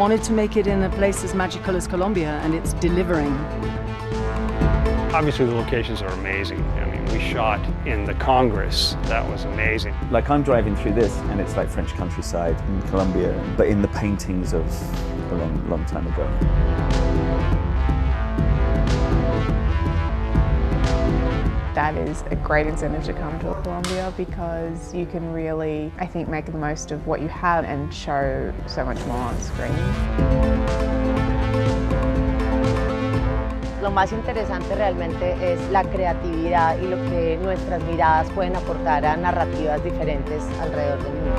wanted to make it in a place as magical as Colombia, and it's delivering. Obviously, the locations are amazing. I mean, we shot in the Congress. That was amazing. Like, I'm driving through this, and it's like French countryside in Colombia, but in the paintings of a long, long time ago. That is a great incentive to come to Colombia because you can really, I think, make the most of what you have and show so much more on screen. Lo más interesante realmente es la creatividad y lo que nuestras miradas pueden aportar a narrativas diferentes alrededor del mundo.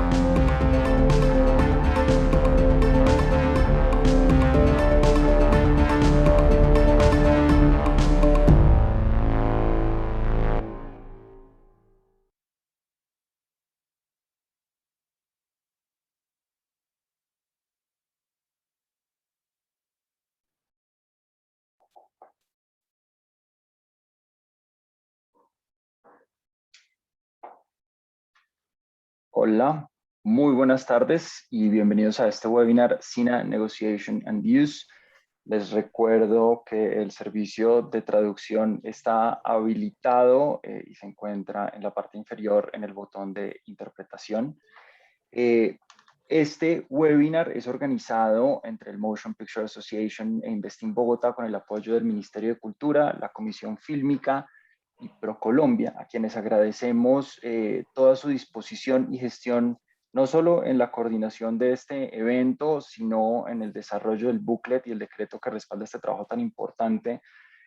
Hola, muy buenas tardes y bienvenidos a este webinar SINA Negotiation and Views. Les recuerdo que el servicio de traducción está habilitado y se encuentra en la parte inferior en el botón de interpretación. Este webinar es organizado entre el Motion Picture Association e Investing Bogotá con el apoyo del Ministerio de Cultura, la Comisión Fílmica y ProColombia, a quienes agradecemos toda su disposición y gestión, no solo en la coordinación de este evento, sino en el desarrollo del booklet y el decreto que respalda este trabajo tan importante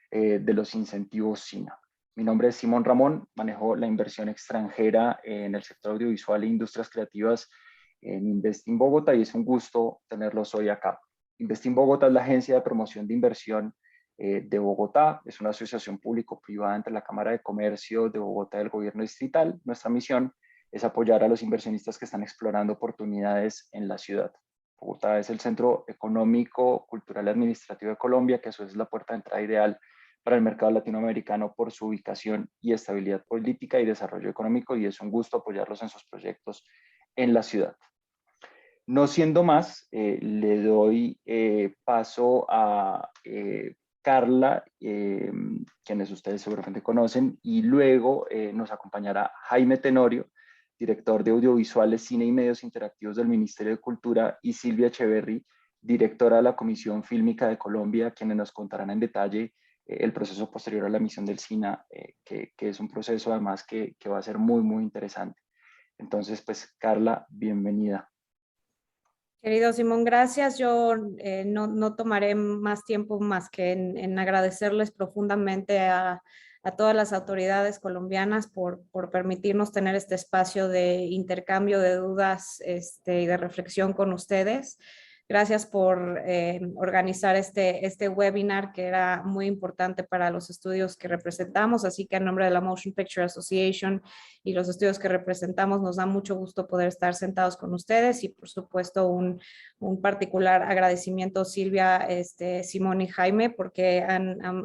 de los incentivos SINA. Mi nombre es Simón Ramón, manejo la inversión extranjera en el sector audiovisual e industrias creativas en Investing Bogotá y es un gusto tenerlos hoy acá. Investing Bogotá es la agencia de promoción de inversión de Bogotá, es una asociación público-privada entre la Cámara de Comercio de Bogotá y el Gobierno Distrital. Nuestra misión es apoyar a los inversionistas que están explorando oportunidades en la ciudad. Bogotá es el centro económico, cultural y administrativo de Colombia, que a su vez es la puerta de entrada ideal para el mercado latinoamericano por su ubicación y estabilidad política y desarrollo económico, y es un gusto apoyarlos en sus proyectos en la ciudad. No siendo más, le doy paso a Carla, quienes ustedes seguramente conocen, y luego nos acompañará Jaime Tenorio, director de audiovisuales, cine y medios interactivos del Ministerio de Cultura, y Silvia Echeverry, directora de la Comisión Fílmica de Colombia, quienes nos contarán en detalle el proceso posterior a la emisión del SINA, que es un proceso además que va a ser muy, muy interesante. Entonces, pues, Carla, bienvenida. Querido Simón, gracias. Yo no tomaré más tiempo más que en agradecerles profundamente a todas las autoridades colombianas por permitirnos tener este espacio de intercambio de dudas y de reflexión con ustedes. Gracias por organizar este webinar que era muy importante para los estudios que representamos, así que en nombre de la Motion Picture Association y los estudios que representamos nos da mucho gusto poder estar sentados con ustedes y por supuesto un particular agradecimiento Silvia, Simón y Jaime porque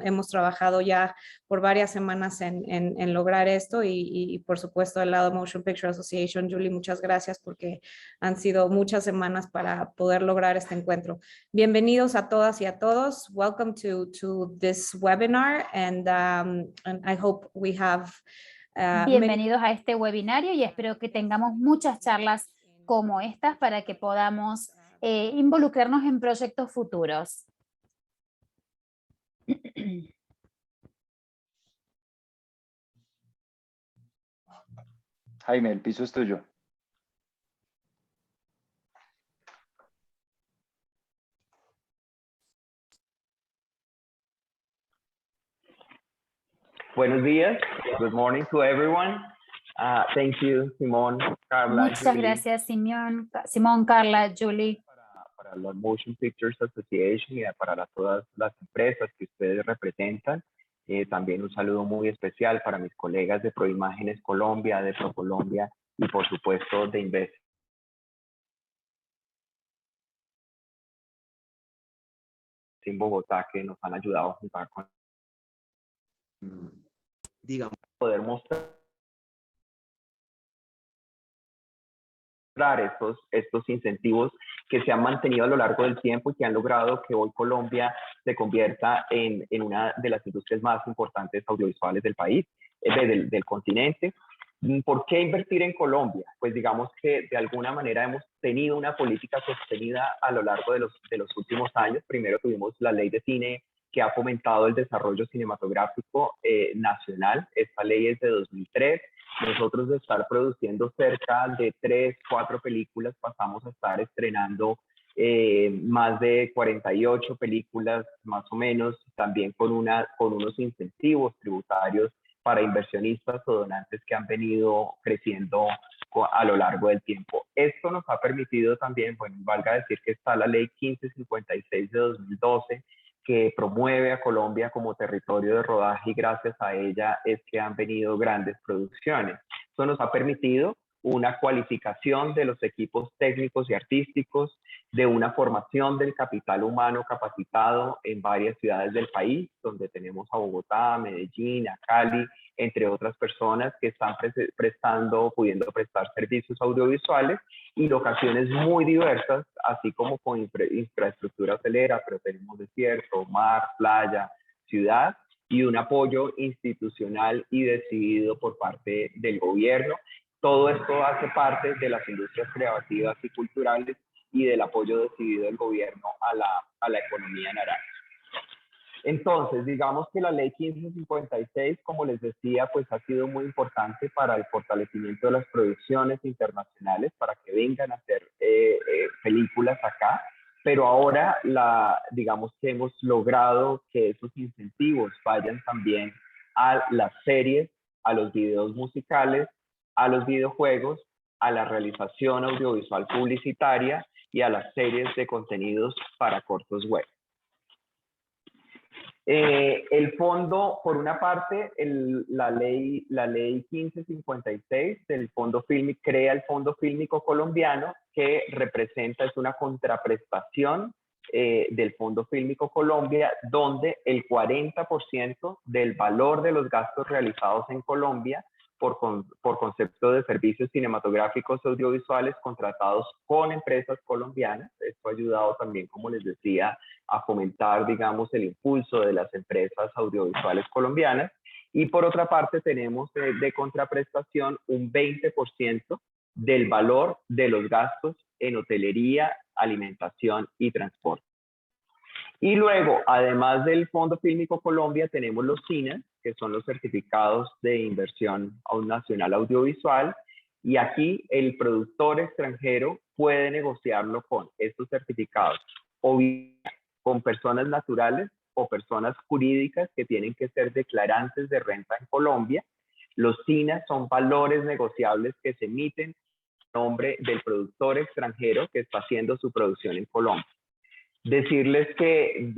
hemos trabajado ya por varias semanas en lograr esto y por supuesto del lado Motion Picture Association, Julie, muchas gracias porque han sido muchas semanas para poder lograr este encuentro. Bienvenidos a todas y a todos. Welcome to this webinar and I hope we have bienvenidos a este webinario y espero que tengamos muchas charlas como estas para que podamos involucrarnos en proyectos futuros. Jaime, el piso es tuyo. Buenos días. Good morning to everyone. Thank you, Simón, Carla. Muchas Julie. gracias, Simón, Carla, Julie. Para la Motion Pictures Association y para todas las empresas que ustedes representan. También un saludo muy especial para mis colegas de Proimágenes Colombia, de ProColombia y por supuesto de Invest. En Bogotá, que nos han ayudado a juntar con digamos, poder mostrar estos incentivos que se han mantenido a lo largo del tiempo y que han logrado que hoy Colombia se convierta en una de las industrias más importantes audiovisuales del país, del continente. ¿Por qué invertir en Colombia? Pues digamos que de alguna manera hemos tenido una política sostenida a lo largo de los últimos años. Primero tuvimos la ley de cine que ha fomentado el desarrollo cinematográfico nacional. Esta ley es de 2003. Nosotros de estar produciendo cerca de 3, 4 películas pasamos a estar estrenando más de 48 películas más o menos, también con unos incentivos tributarios para inversionistas o donantes que han venido creciendo a lo largo del tiempo. Esto nos ha permitido también, bueno, valga decir que está la ley 1556 de 2012, que promueve a Colombia como territorio de rodaje y gracias a ella es que han venido grandes producciones. Esto nos ha permitido una cualificación de los equipos técnicos y artísticos, de una formación del capital humano capacitado en varias ciudades del país, donde tenemos a Bogotá, a Medellín, a Cali, entre otras personas que están pudiendo prestar servicios audiovisuales y locaciones muy diversas, así como con infraestructura hotelera, pero tenemos desierto, mar, playa, ciudad, y un apoyo institucional y decidido por parte del gobierno. Todo esto hace parte de las industrias creativas y culturales y del apoyo decidido del gobierno a la economía naranja. Entonces, digamos que la ley 1556, como les decía, pues ha sido muy importante para el fortalecimiento de las producciones internacionales, para que vengan a hacer películas acá, pero ahora digamos que hemos logrado que esos incentivos vayan también a las series, a los videos musicales, a los videojuegos, a la realización audiovisual publicitaria y a las series de contenidos para cortos web. El fondo, por una parte, la ley 1556 del Fondo Fílmico crea el Fondo Fílmico Colombiano, que representa, es una contraprestación del Fondo Fílmico Colombia, donde el 40% del valor de los gastos realizados en Colombia por concepto de servicios cinematográficos audiovisuales contratados con empresas colombianas. Esto ha ayudado también, como les decía, a fomentar, digamos, el impulso de las empresas audiovisuales colombianas. Y por otra parte tenemos de contraprestación un 20% del valor de los gastos en hotelería, alimentación y transporte. Y luego, además del Fondo Fílmico Colombia, tenemos los CINA, que son los certificados de inversión nacional audiovisual, y aquí el productor extranjero puede negociarlo con estos certificados, o bien con personas naturales o personas jurídicas que tienen que ser declarantes de renta en Colombia. Los CINA son valores negociables que se emiten en nombre del productor extranjero que está haciendo su producción en Colombia. Decirles que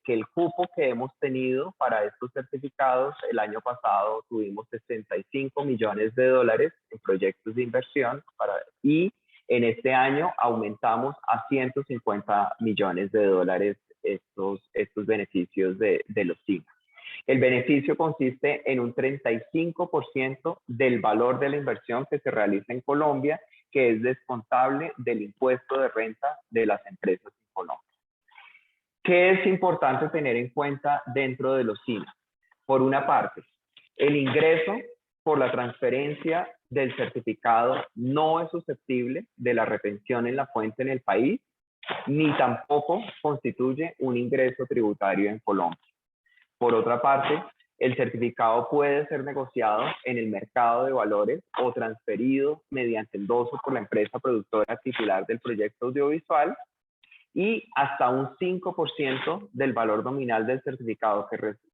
el cupo que hemos tenido para estos certificados, el año pasado tuvimos 65 millones de dólares en proyectos de inversión y en este año aumentamos a 150 millones de dólares estos beneficios de los CINA. El beneficio consiste en un 35% del valor de la inversión que se realiza en Colombia, que es descontable del impuesto de renta de las empresas en Colombia. ¿Qué es importante tener en cuenta dentro de los CINA? Por una parte, el ingreso por la transferencia del certificado no es susceptible de la retención en la fuente en el país, ni tampoco constituye un ingreso tributario en Colombia. Por otra parte, el certificado puede ser negociado en el mercado de valores o transferido mediante endoso por la empresa productora titular del proyecto audiovisual, y hasta un 5% del valor nominal del certificado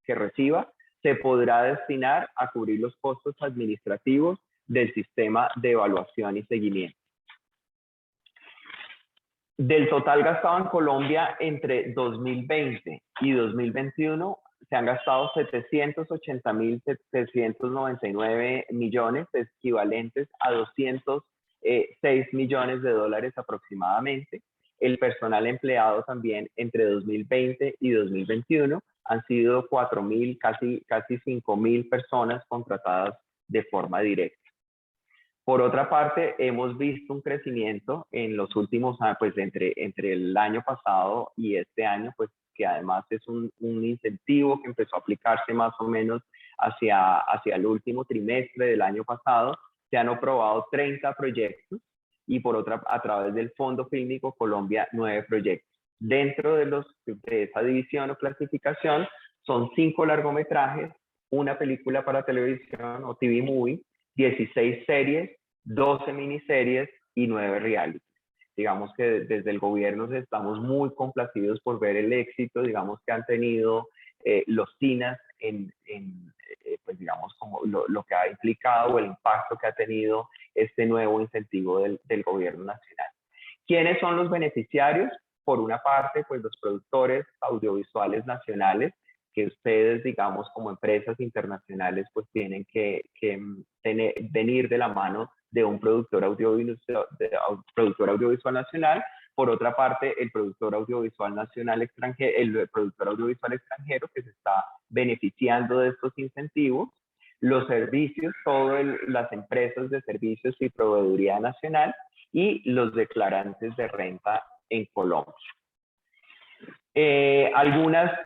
que reciba se podrá destinar a cubrir los costos administrativos del sistema de evaluación y seguimiento. Del total gastado en Colombia entre 2020 y 2021, se han gastado 780.799 millones, equivalentes a 206 millones de dólares aproximadamente. El personal empleado también entre 2020 y 2021 han sido 4.000, casi 5.000 personas contratadas de forma directa. Por otra parte, hemos visto un crecimiento en los últimos años, pues entre el año pasado y este año, pues que además es un incentivo que empezó a aplicarse más o menos hacia el último trimestre del año pasado. Se han aprobado 30 proyectos y a través del Fondo Fílmico Colombia 9 proyectos. Dentro de esa división o clasificación son 5 largometrajes, una película para televisión o TV movie, 16 series, 12 miniseries y 9 realities. Digamos que desde el gobierno estamos muy complacidos por ver el éxito, digamos, que han tenido los CINAs pues digamos, como lo que ha implicado o el impacto que ha tenido este nuevo incentivo del gobierno nacional. ¿Quiénes son los beneficiarios? Por una parte, pues los productores audiovisuales nacionales, que ustedes, digamos, como empresas internacionales, pues tienen que venir de la mano de un productor audiovisual nacional. Por otra parte, el productor audiovisual nacional extranjero, el productor audiovisual extranjero que se está beneficiando de estos incentivos, los servicios, todas las empresas de servicios y proveeduría nacional y los declarantes de renta en Colombia.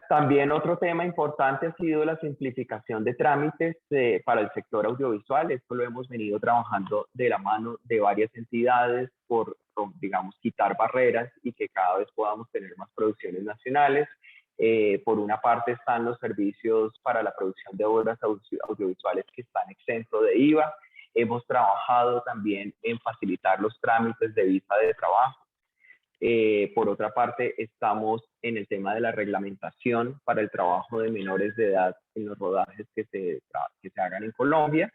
También otro tema importante ha sido la simplificación de trámites para el sector audiovisual. Esto lo hemos venido trabajando de la mano de varias entidades por, digamos, quitar barreras y que cada vez podamos tener más producciones nacionales. Por una parte están los servicios para la producción de obras audiovisuales que están exentos de IVA. Hemos trabajado también en facilitar los trámites de visa de trabajo. Por otra parte, estamos en el tema de la reglamentación para el trabajo de menores de edad en los rodajes que se hagan en Colombia.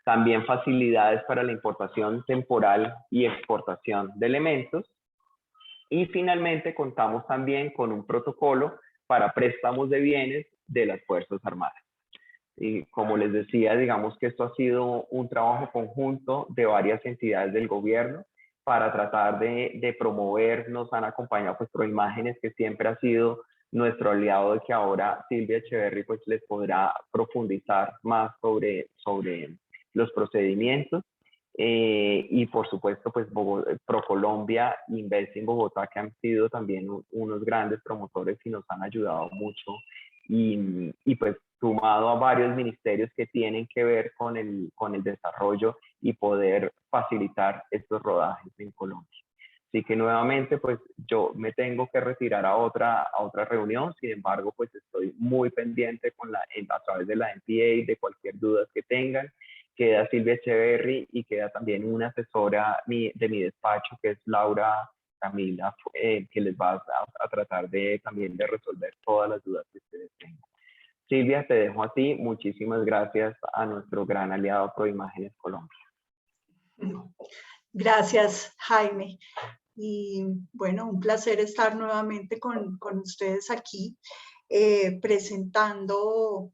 También facilidades para la importación temporal y exportación de elementos. Y finalmente contamos también con un protocolo para préstamos de bienes de las Fuerzas Armadas. Y como les decía, digamos que esto ha sido un trabajo conjunto de varias entidades del gobierno para tratar de promover. Nos han acompañado pues Proimágenes, que siempre ha sido nuestro aliado, de que ahora Silvia Echeverry pues les podrá profundizar más sobre los procedimientos. Y por supuesto pues ProColombia, Investing Bogotá, que han sido también unos grandes promotores y nos han ayudado mucho, y pues sumado a varios ministerios que tienen que ver con el desarrollo y poder facilitar estos rodajes en Colombia. Así que nuevamente pues yo me tengo que retirar a otra reunión. Sin embargo pues estoy muy pendiente a través de la NPA de cualquier duda que tengan. Queda Silvia Echeverry y queda también una asesora de mi despacho, que es Laura Camila, que les va a tratar también de resolver todas las dudas que ustedes tengan. Silvia, te dejo a ti. Muchísimas gracias a nuestro gran aliado Proimágenes Colombia. Gracias, Jaime. Y bueno, un placer estar nuevamente con ustedes aquí presentando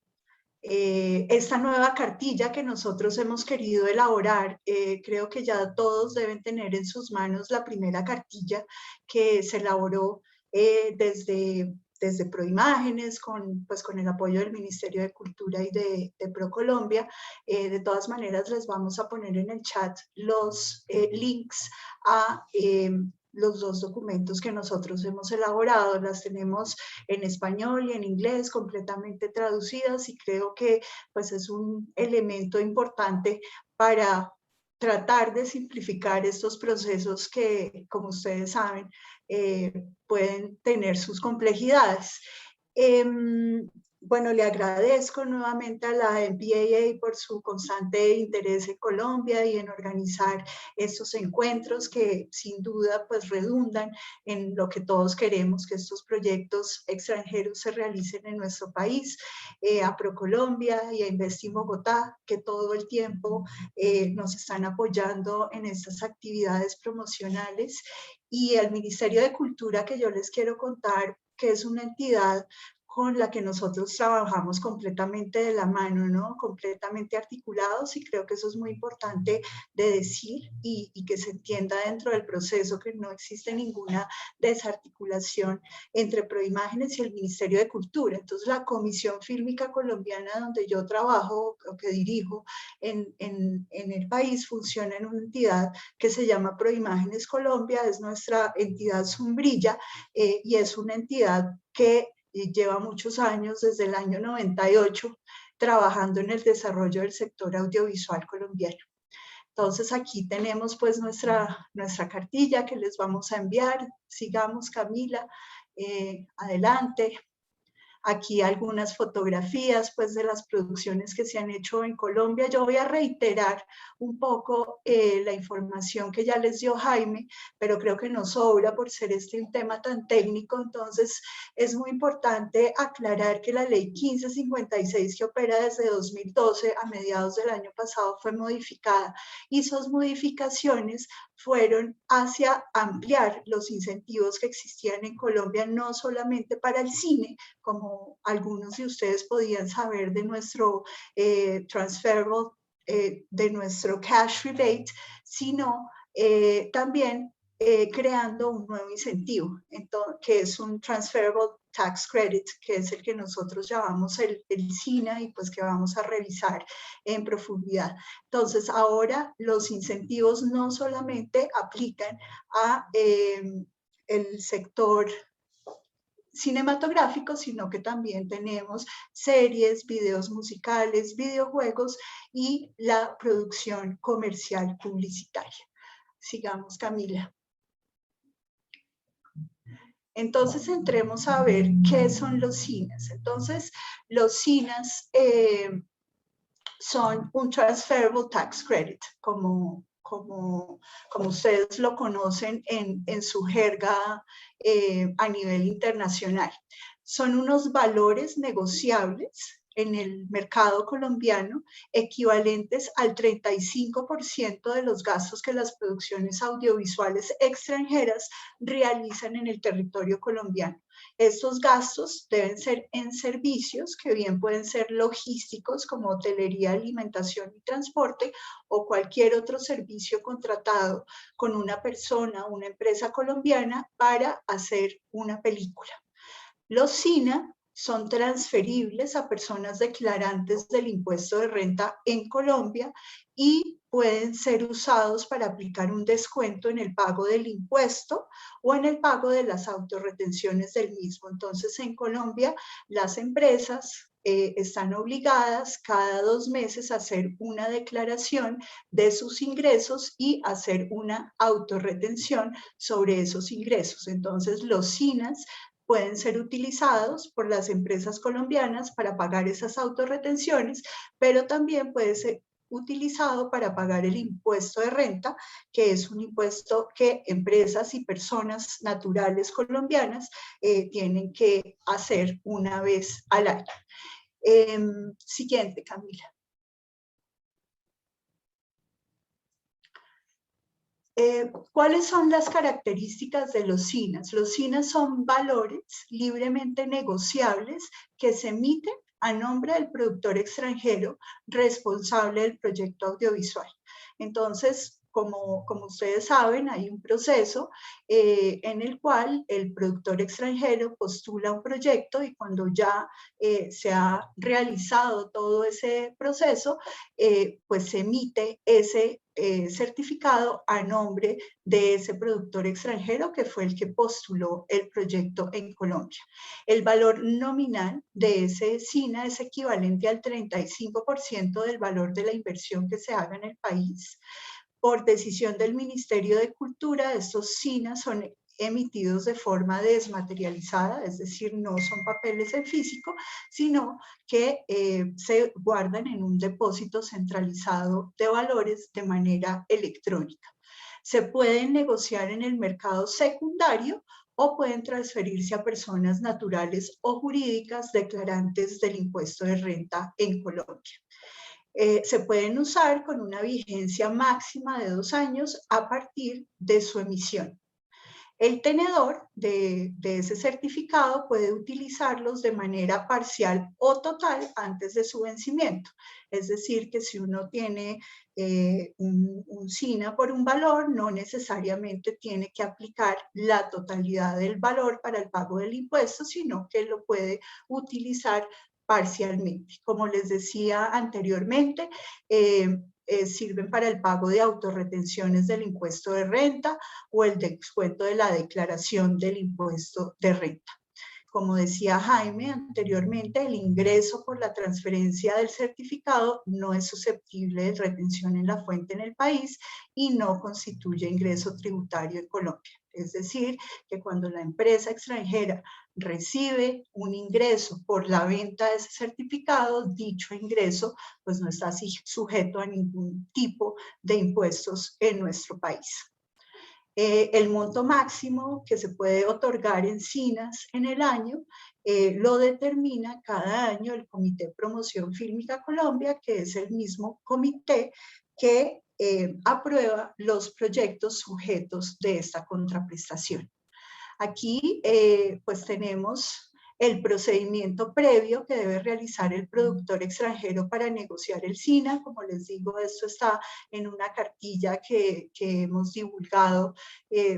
esta nueva cartilla que nosotros hemos querido elaborar. Creo que ya todos deben tener en sus manos la primera cartilla que se elaboró desde Proimágenes con el apoyo del Ministerio de Cultura y de ProColombia. De todas maneras, les vamos a poner en el chat los links a los dos documentos que nosotros hemos elaborado. Las tenemos en español y en inglés completamente traducidas, y creo que pues es un elemento importante para tratar de simplificar estos procesos que, como ustedes saben, pueden tener sus complejidades. Bueno, le agradezco nuevamente a la NPAA por su constante interés en Colombia y en organizar estos encuentros que sin duda pues redundan en lo que todos queremos, que estos proyectos extranjeros se realicen en nuestro país. A ProColombia y a Investing Bogotá, que todo el tiempo nos están apoyando en estas actividades promocionales, y al Ministerio de Cultura, que yo les quiero contar que es una entidad con la que nosotros trabajamos completamente de la mano, ¿no? Completamente articulados, y creo que eso es muy importante de decir y que se entienda dentro del proceso que no existe ninguna desarticulación entre Proimágenes y el Ministerio de Cultura. Entonces, la Comisión Fílmica Colombiana, donde yo trabajo o que dirijo en el país, funciona en una entidad que se llama Proimágenes Colombia, es nuestra entidad sombrilla, y es una entidad que lleva muchos años, desde el año 98, trabajando en el desarrollo del sector audiovisual colombiano. Entonces aquí tenemos pues nuestra cartilla que les vamos a enviar. Sigamos, Camila, adelante. Aquí algunas fotografías pues de las producciones que se han hecho en Colombia. Yo voy a reiterar un poco la información que ya les dio Jaime, pero creo que nos sobra por ser un tema tan técnico. Entonces es muy importante aclarar que la ley 1556, que opera desde 2012 a mediados del año pasado, fue modificada, y sus modificaciones fueron hacia ampliar los incentivos que existían en Colombia, no solamente para el cine, como algunos de ustedes podían saber de nuestro transferable, de nuestro cash rebate, sino también creando un nuevo incentivo, entonces, que es un transferable tax credit, que es el que nosotros llamamos el SINA, y pues que vamos a revisar en profundidad. Entonces, ahora los incentivos no solamente aplican a el sector cinematográfico, sino que también tenemos series, videos musicales, videojuegos y la producción comercial publicitaria. Sigamos, Camila. Entonces entremos a ver qué son los SINAs. Entonces, los SINAs son un Transferable Tax Credit, como ustedes lo conocen en su jerga a nivel internacional. Son unos valores negociables en el mercado colombiano equivalentes al 35% de los gastos que las producciones audiovisuales extranjeras realizan en el territorio colombiano. Estos gastos deben ser en servicios que bien pueden ser logísticos, como hotelería, alimentación y transporte, o cualquier otro servicio contratado con una persona o una empresa colombiana para hacer una película. Los SINA son transferibles a personas declarantes del impuesto de renta en Colombia y pueden ser usados para aplicar un descuento en el pago del impuesto o en el pago de las autorretenciones del mismo. Entonces, en Colombia, las empresas están obligadas cada 2 meses a hacer una declaración de sus ingresos y hacer una autorretención sobre esos ingresos. Entonces, los SINAs pueden ser utilizados por las empresas colombianas para pagar esas autorretenciones, pero también puede ser utilizado para pagar el impuesto de renta, que es un impuesto que empresas y personas naturales colombianas tienen que hacer una vez al año. Siguiente, Camila. ¿Cuáles son las características de los SINAs? Los SINAs son valores libremente negociables que se emiten a nombre del productor extranjero responsable del proyecto audiovisual. Entonces, como ustedes saben, hay un proceso en el cual el productor extranjero postula un proyecto, y cuando ya se ha realizado todo ese proceso, pues se emite ese certificado a nombre de ese productor extranjero que fue el que postuló el proyecto en Colombia. El valor nominal de ese SINA es equivalente al 35% del valor de la inversión que se haga en el país. Por decisión del Ministerio de Cultura, estos SINAs son emitidos de forma desmaterializada, es decir, no son papeles en físico, sino que se guardan en un depósito centralizado de valores de manera electrónica. Se pueden negociar en el mercado secundario o pueden transferirse a personas naturales o jurídicas declarantes del impuesto de renta en Colombia. Se pueden usar con una vigencia máxima de 2 años a partir de su emisión. El tenedor de ese certificado puede utilizarlos de manera parcial o total antes de su vencimiento. Es decir, que si uno tiene un SINA por un valor, no necesariamente tiene que aplicar la totalidad del valor para el pago del impuesto, sino que lo puede utilizar parcialmente. Como les decía anteriormente, sirven para el pago de autorretenciones del impuesto de renta o el descuento de la declaración del impuesto de renta. Como decía Jaime anteriormente, el ingreso por la transferencia del certificado no es susceptible de retención en la fuente en el país y no constituye ingreso tributario en Colombia. Es decir, que cuando la empresa extranjera recibe un ingreso por la venta de ese certificado, dicho ingreso pues no está sujeto a ningún tipo de impuestos en nuestro país. El monto máximo que se puede otorgar en SINAs en el año lo determina cada año el Comité de Promoción Fílmica Colombia, que es el mismo comité que aprueba los proyectos sujetos de esta contraprestación. Aquí pues tenemos el procedimiento previo que debe realizar el productor extranjero para negociar el SINA. Como les digo, esto está en una cartilla que hemos divulgado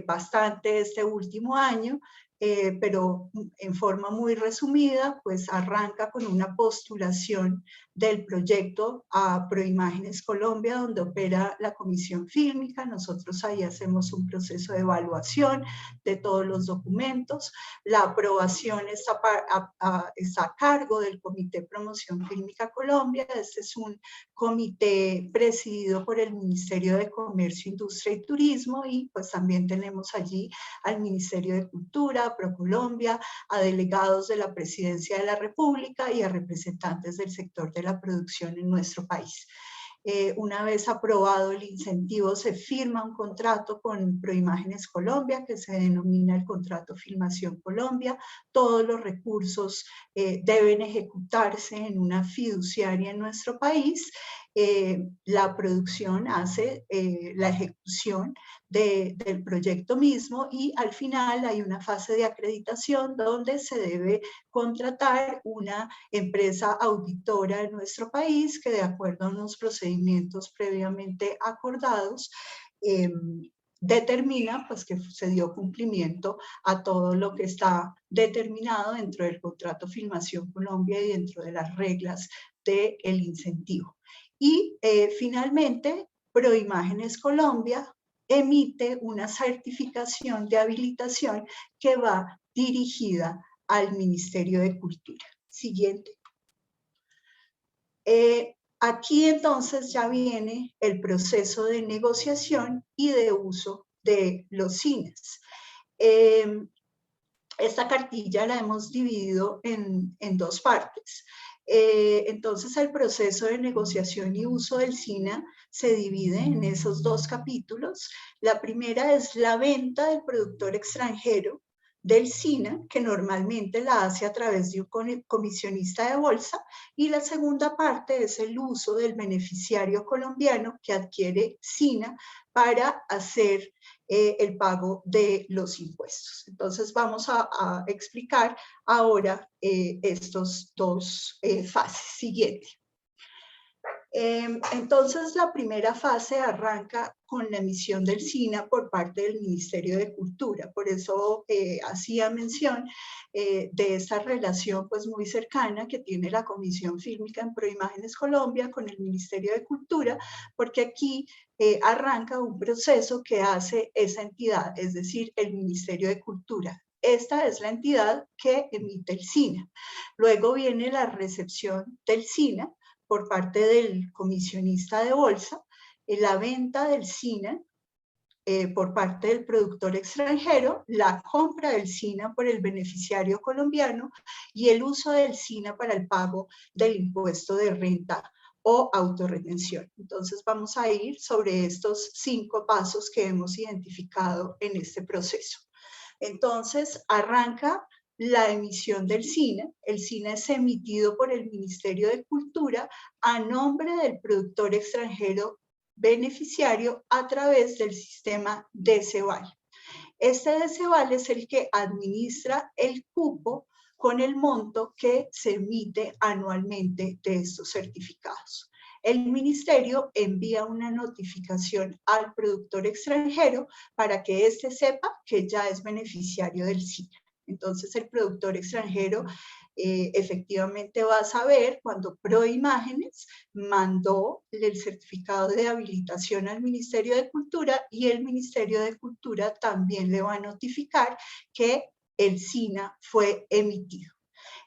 bastante este último año, pero en forma muy resumida, pues arranca con una postulación del proyecto a Proimágenes Colombia, donde opera la Comisión Fílmica. Nosotros ahí hacemos un proceso de evaluación de todos los documentos. La aprobación está a cargo del Comité de Promoción Fílmica Colombia. Este es un comité presidido por el Ministerio de Comercio, Industria y Turismo, y pues también tenemos allí al Ministerio de Cultura, a ProColombia, a delegados de la Presidencia de la República y a representantes del sector de la producción en nuestro país. Una vez aprobado el incentivo, se firma un contrato con Proimágenes Colombia, que se denomina el Contrato Filmación Colombia. Todos los recursos deben ejecutarse en una fiduciaria en nuestro país. La producción hace la ejecución del proyecto mismo y al final hay una fase de acreditación donde se debe contratar una empresa auditora en nuestro país que, de acuerdo a unos procedimientos previamente acordados, determina pues que se dio cumplimiento a todo lo que está determinado dentro del contrato Filmación Colombia y dentro de las reglas del incentivo. Y finalmente, Proimágenes Colombia emite una certificación de habilitación que va dirigida al Ministerio de Cultura. Siguiente. Aquí entonces ya viene el proceso de negociación y de uso de los SINAs. Esta cartilla la hemos dividido en dos partes. Entonces el proceso de negociación y uso del SINA se divide en esos dos capítulos. La primera es la venta del productor extranjero del SINA, que normalmente la hace a través de un comisionista de bolsa, y la segunda parte es el uso del beneficiario colombiano que adquiere SINA para hacer el pago de los impuestos. Entonces vamos a explicar ahora estos dos fases. Siguiente. Entonces la primera fase arranca con la emisión del SINA por parte del Ministerio de Cultura. Por eso hacía mención de esta relación pues muy cercana que tiene la Comisión Fílmica en Proimágenes Colombia con el Ministerio de Cultura, porque aquí arranca un proceso que hace esa entidad, es decir, el Ministerio de Cultura. Esta es la entidad que emite el SINA. Luego viene la recepción del SINA por parte del comisionista de bolsa, la venta del SINA por parte del productor extranjero, la compra del SINA por el beneficiario colombiano y el uso del SINA para el pago del impuesto de renta o autorretención. Entonces vamos a ir sobre estos 5 pasos que hemos identificado en este proceso. Entonces arranca la emisión del SINA. El SINA es emitido por el Ministerio de Cultura a nombre del productor extranjero beneficiario a través del sistema DCEVAL. Este DECEVAL es el que administra el cupo con el monto que se emite anualmente de estos certificados. El ministerio envía una notificación al productor extranjero para que éste sepa que ya es beneficiario del SINA. Entonces el productor extranjero efectivamente va a saber cuando Proimágenes mandó el certificado de habilitación al Ministerio de Cultura, y el Ministerio de Cultura también le va a notificar que el SINA fue emitido.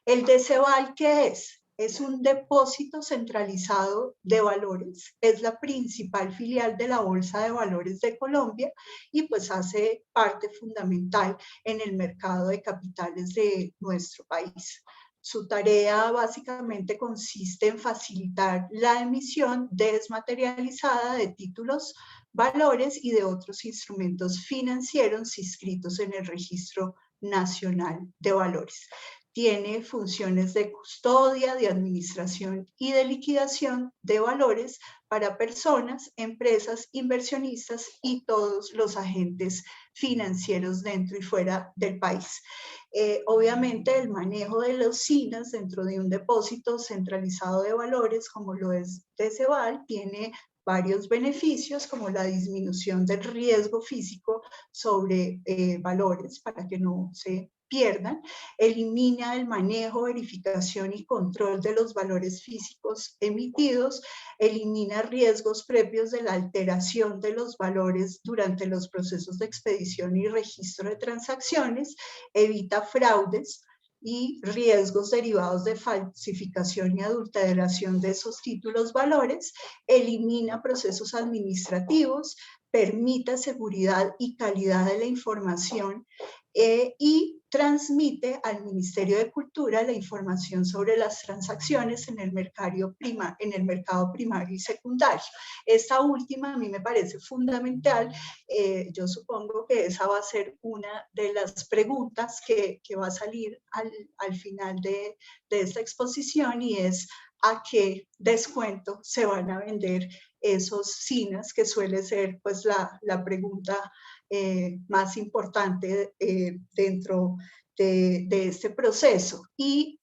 ¿El DECEVAL qué es? Es un depósito centralizado de valores, es la principal filial de la Bolsa de Valores de Colombia y pues hace parte fundamental en el mercado de capitales de nuestro país. Su tarea básicamente consiste en facilitar la emisión desmaterializada de títulos, valores y de otros instrumentos financieros inscritos en el Registro Nacional de Valores. Tiene funciones de custodia, de administración y de liquidación de valores para personas, empresas, inversionistas y todos los agentes financieros dentro y fuera del país. Obviamente el manejo de los SINAs dentro de un depósito centralizado de valores como lo es DECEVAL tiene varios beneficios, como la disminución del riesgo físico sobre valores para que no se pierdan, elimina el manejo, verificación y control de los valores físicos emitidos, elimina riesgos previos de la alteración de los valores durante los procesos de expedición y registro de transacciones, evita fraudes y riesgos derivados de falsificación y adulteración de esos títulos valores, elimina procesos administrativos, permite seguridad y calidad de la información y transmite al Ministerio de Cultura la información sobre las transacciones en el mercado primario y secundario. Esta última a mí me parece fundamental. Yo supongo que esa va a ser una de las preguntas que va a salir al final de esta exposición, y es a qué descuento se van a vender esos SINAs, que suele ser pues la pregunta más importante dentro de este proceso. Y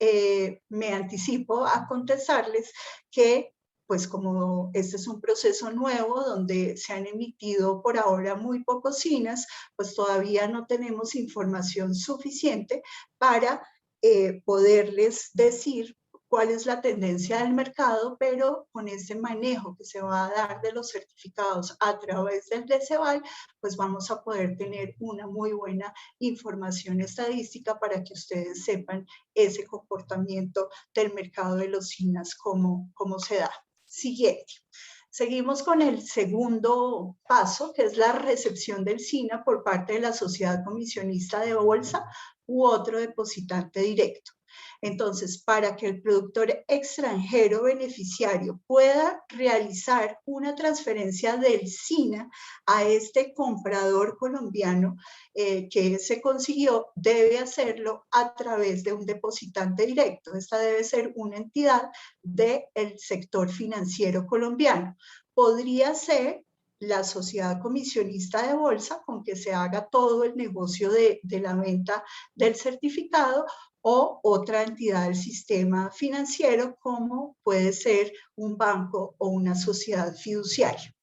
me anticipo a contestarles que pues como este es un proceso nuevo donde se han emitido por ahora muy pocos SINAs, pues todavía no tenemos información suficiente para poderles decir cuál es la tendencia del mercado, pero con ese manejo que se va a dar de los certificados a través del DECEVAL, pues vamos a poder tener una muy buena información estadística para que ustedes sepan ese comportamiento del mercado de los SINAs, cómo se da. Siguiente. Seguimos con el segundo paso, que es la recepción del SINA por parte de la sociedad comisionista de bolsa u otro depositante directo. Entonces, para que el productor extranjero beneficiario pueda realizar una transferencia del SINA a este comprador colombiano que se consiguió, debe hacerlo a través de un depositante directo. Esta debe ser una entidad del sector financiero colombiano. Podría ser la sociedad comisionista de bolsa, con que se haga todo el negocio de la venta del certificado, o otra entidad del sistema financiero, como puede ser un banco o una sociedad fiduciaria.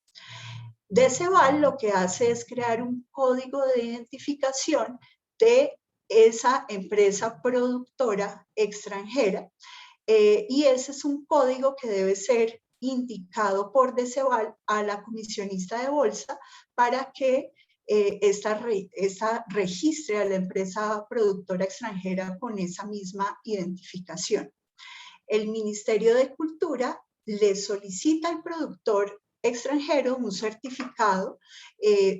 DECEVAL lo que hace es crear un código de identificación de esa empresa productora extranjera, y ese es un código que debe ser indicado por DECEVAL a la comisionista de bolsa para que esta registre a la empresa productora extranjera con esa misma identificación. El Ministerio de Cultura le solicita al productor extranjero un certificado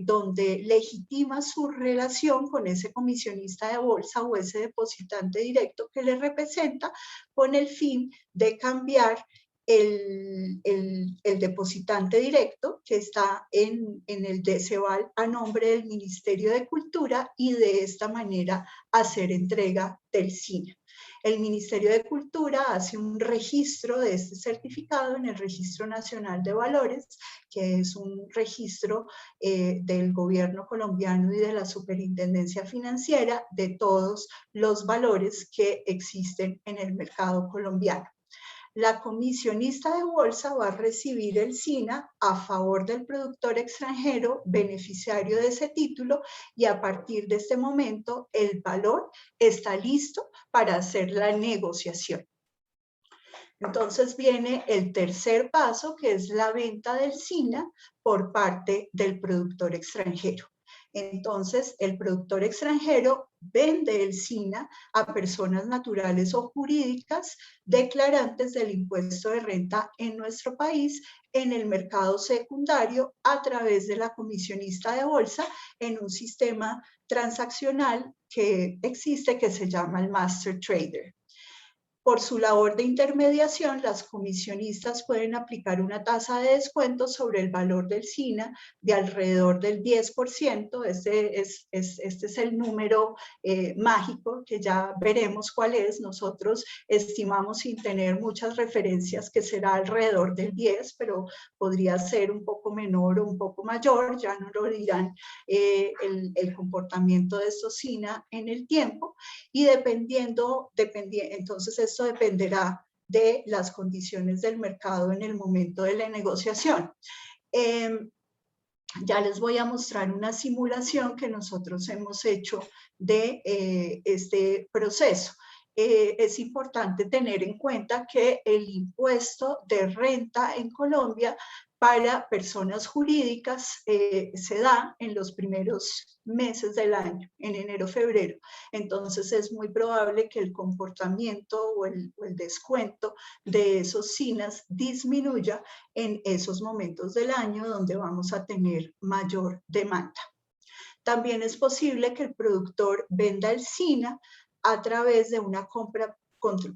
donde legitima su relación con ese comisionista de bolsa o ese depositante directo que le representa, con el fin de cambiar el depositante directo que está en el DECEVAL a nombre del Ministerio de Cultura, y de esta manera hacer entrega del SINA. El Ministerio de Cultura hace un registro de este certificado en el Registro Nacional de Valores, que es un registro del gobierno colombiano y de la Superintendencia Financiera de todos los valores que existen en el mercado colombiano. La comisionista de bolsa va a recibir el SINA a favor del productor extranjero beneficiario de ese título y a partir de este momento el valor está listo para hacer la negociación. Entonces viene el tercer paso, que es la venta del SINA por parte del productor extranjero. Entonces, el productor extranjero vende el SINA a personas naturales o jurídicas declarantes del impuesto de renta en nuestro país en el mercado secundario a través de la comisionista de bolsa en un sistema transaccional que existe que se llama el Master Trader. Por su labor de intermediación, las comisionistas pueden aplicar una tasa de descuento sobre el valor del SINA de alrededor del 10%. Este es el número mágico que ya veremos cuál es. Nosotros estimamos, sin tener muchas referencias, que será alrededor del 10%, pero podría ser un poco menor o un poco mayor. Ya no lo dirán el comportamiento de estos SINA en el tiempo. Y entonces esto dependerá de las condiciones del mercado en el momento de la negociación. Ya les voy a mostrar una simulación que nosotros hemos hecho de este proceso. Es importante tener en cuenta que el impuesto de renta en Colombia para personas jurídicas se da en los primeros meses del año, en enero, febrero. Entonces es muy probable que el comportamiento o el descuento de esos SINAs disminuya en esos momentos del año donde vamos a tener mayor demanda. También es posible que el productor venda el SINA a través de una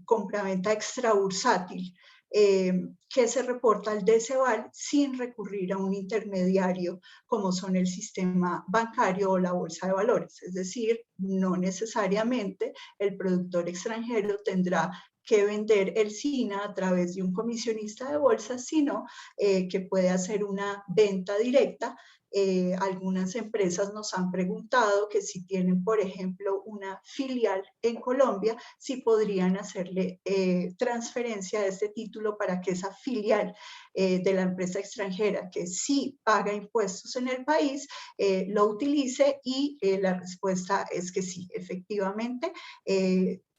compraventa extrabursátil que se reporta al DCVAL sin recurrir a un intermediario como son el sistema bancario o la bolsa de valores. Es decir, no necesariamente el productor extranjero tendrá que vender el SINA a través de un comisionista de bolsa, sino que puede hacer una venta directa. Algunas empresas nos han preguntado que si tienen, por ejemplo, una filial en Colombia, si podrían hacerle transferencia de este título para que esa filial de la empresa extranjera que sí paga impuestos en el país lo utilice, y la respuesta es que sí, efectivamente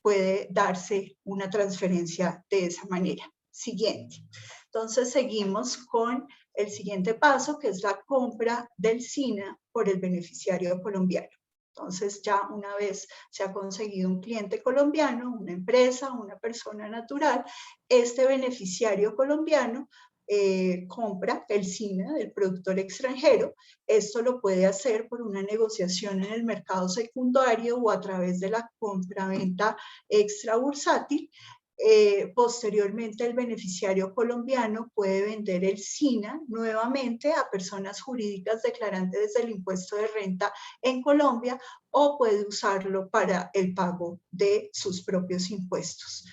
puede darse una transferencia de esa manera. Siguiente. Entonces seguimos con el siguiente paso, que es la compra del SINA por el beneficiario colombiano. Entonces ya una vez se ha conseguido un cliente colombiano, una empresa, una persona natural, este beneficiario colombiano compra el SINA del productor extranjero. Esto lo puede hacer por una negociación en el mercado secundario o a través de la compraventa extrabursátil. Posteriormente el beneficiario colombiano puede vender el SINA nuevamente a personas jurídicas declarantes del impuesto de renta en Colombia, o puede usarlo para el pago de sus propios impuestos.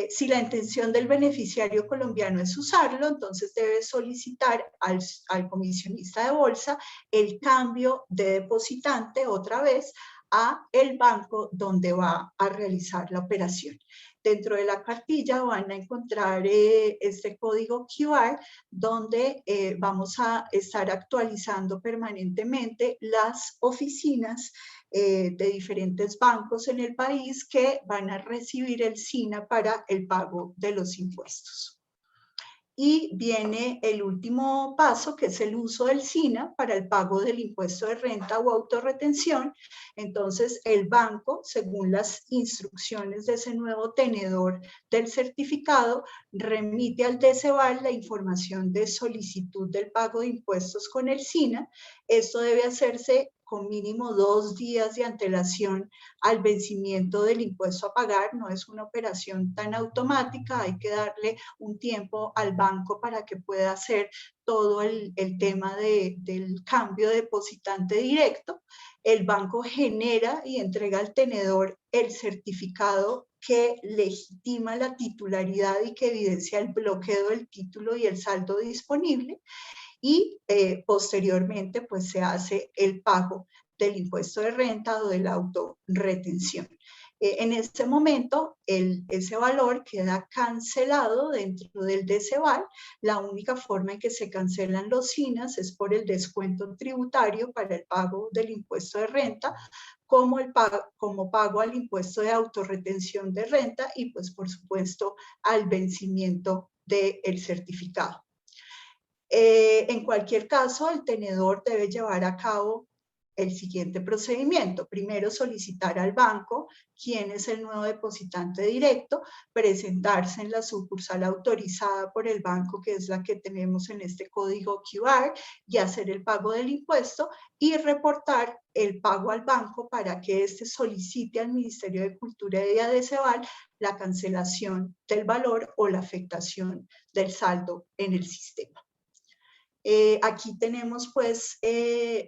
Si la intención del beneficiario colombiano es usarlo, entonces debe solicitar al comisionista de bolsa el cambio de depositante otra vez a el banco donde va a realizar la operación. Dentro de la cartilla van a encontrar este código QR donde vamos a estar actualizando permanentemente las oficinas de diferentes bancos en el país que van a recibir el SINA para el pago de los impuestos. Y viene el último paso, que es el uso del SINA para el pago del impuesto de renta o autorretención. Entonces, el banco, según las instrucciones de ese nuevo tenedor del certificado, remite al DCVAL la información de solicitud del pago de impuestos con el SINA. Esto debe hacerse con mínimo 2 días de antelación al vencimiento del impuesto a pagar. No es una operación tan automática, hay que darle un tiempo al banco para que pueda hacer todo el tema del cambio de depositante directo. El banco genera y entrega al tenedor el certificado que legitima la titularidad y que evidencia el bloqueo del título y el saldo disponible, y posteriormente pues se hace el pago del impuesto de renta o de la autorretención. En este momento ese valor queda cancelado dentro del DCVAL. La única forma en que se cancelan los SINAS es por el descuento tributario para el pago del impuesto de renta, como pago al impuesto de autorretención de renta y pues por supuesto al vencimiento del certificado. En cualquier caso, el tenedor debe llevar a cabo el siguiente procedimiento. Primero, solicitar al banco quién es el nuevo depositante directo, presentarse en la sucursal autorizada por el banco, que es la que tenemos en este código QR, y hacer el pago del impuesto y reportar el pago al banco para que éste solicite al Ministerio de Cultura y a DCVAL la cancelación del valor o la afectación del saldo en el sistema. Aquí tenemos pues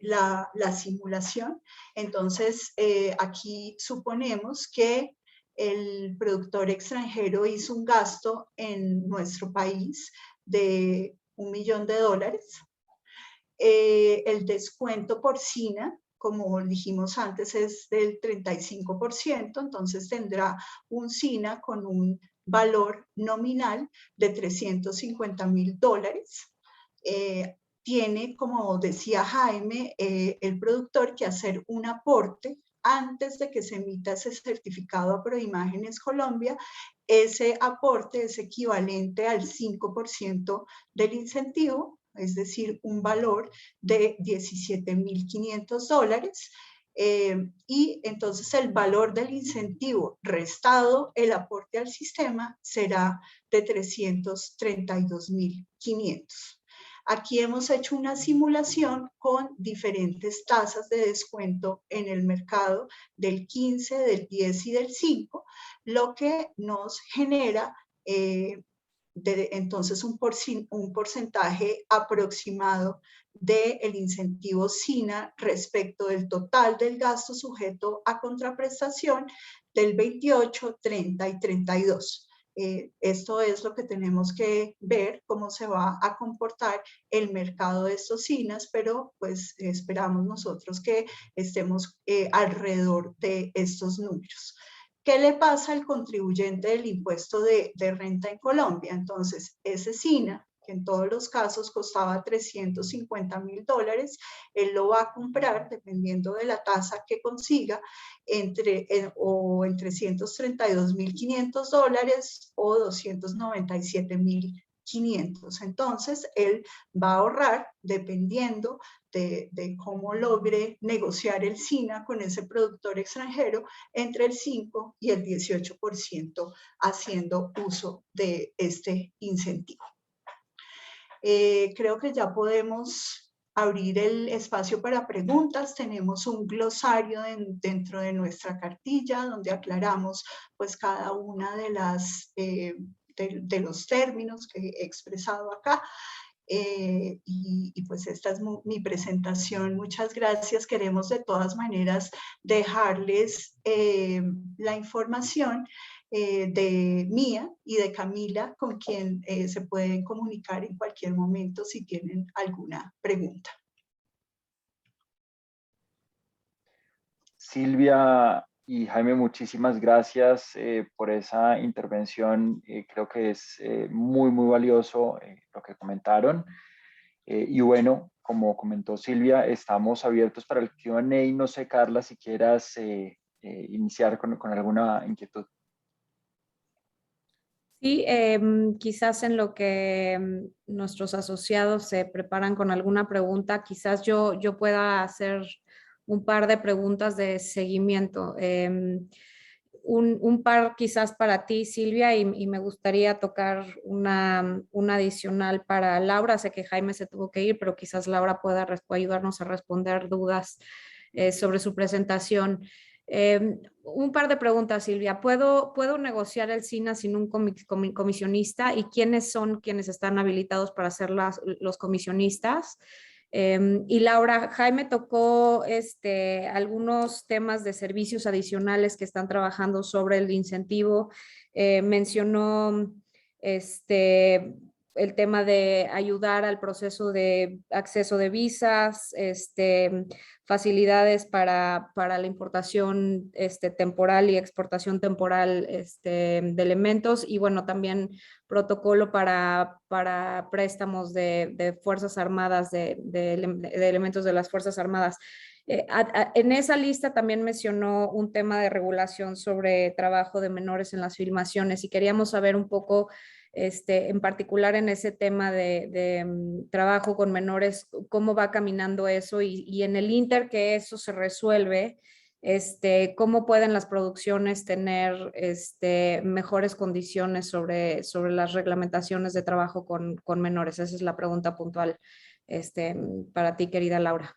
la simulación. Entonces aquí suponemos que el productor extranjero hizo un gasto en nuestro país de $1 millón. El descuento por SINA, como dijimos antes, es del 35%, entonces tendrá un SINA con un valor nominal de $350.000. Tiene, como decía Jaime, el productor que hacer un aporte antes de que se emita ese certificado a Proimágenes Colombia. Ese aporte es equivalente al 5% del incentivo, es decir, un valor de $17.500. Y entonces el valor del incentivo restado el aporte al sistema será de $332.500. Aquí hemos hecho una simulación con diferentes tasas de descuento en el mercado del 15, del 10 y del 5, lo que nos genera entonces un porcentaje aproximado del incentivo SINA respecto del total del gasto sujeto a contraprestación del 28, 30 y 32. Esto es lo que tenemos que ver, cómo se va a comportar el mercado de estos SINAs, pero pues esperamos nosotros que estemos alrededor de estos números. ¿Qué le pasa al contribuyente del impuesto de renta en Colombia? Entonces, ese SINA, que en todos los casos costaba $350.000, él lo va a comprar, dependiendo de la tasa que consiga, en $332.500 o $297.500. Entonces, él va a ahorrar, dependiendo de cómo logre negociar el SINA con ese productor extranjero, entre el 5 y el 18% haciendo uso de este incentivo. Creo que ya podemos abrir el espacio para preguntas. Tenemos un glosario dentro de nuestra cartilla donde aclaramos pues cada una de de los términos que he expresado acá. Y pues esta es mi presentación. Muchas gracias. Queremos de todas maneras dejarles la información de Mía y de Camila, con quien se pueden comunicar en cualquier momento si tienen alguna pregunta. Silvia y Jaime, muchísimas gracias por esa intervención. Creo que es muy valioso lo que comentaron. Y bueno, como comentó Silvia, estamos abiertos para el Q&A. No sé, Carla, si quieras iniciar con alguna inquietud. Sí, quizás en lo que nuestros asociados se preparan con alguna pregunta, quizás yo pueda hacer un par de preguntas de seguimiento. Un par quizás para ti, Silvia, y me gustaría tocar una adicional para Laura. Sé que Jaime se tuvo que ir, pero quizás Laura pueda ayudarnos a responder dudas sobre su presentación. Un par de preguntas, Silvia. ¿Puedo negociar el SINA sin un comisionista? ¿Y quiénes son quienes están habilitados para ser los comisionistas? Y Laura, Jaime tocó algunos temas de servicios adicionales que están trabajando sobre el incentivo. Mencionó el tema de ayudar al proceso de acceso de visas, facilidades para la importación temporal y exportación temporal de elementos, y bueno, también protocolo para préstamos de Fuerzas Armadas, de elementos de las Fuerzas Armadas. En esa lista también mencionó un tema de regulación sobre trabajo de menores en las filmaciones, y queríamos saber un poco, en particular en ese tema de trabajo con menores, cómo va caminando eso, y en el inter que eso se resuelve, cómo pueden las producciones tener mejores condiciones sobre las reglamentaciones de trabajo con menores. Esa es la pregunta puntual para ti, querida Laura.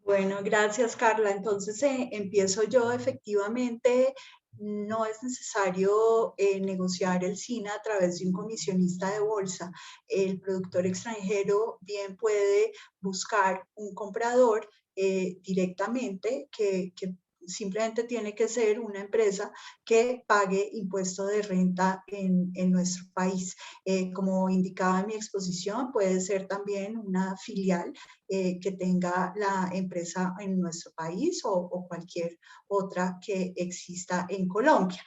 Bueno, gracias, Carla. Entonces empiezo yo. Efectivamente, no es necesario negociar el SINA a través de un comisionista de bolsa. El productor extranjero bien puede buscar un comprador directamente que simplemente tiene que ser una empresa que pague impuesto de renta en nuestro país. Como indicaba en mi exposición, puede ser también una filial que tenga la empresa en nuestro país o cualquier otra que exista en Colombia.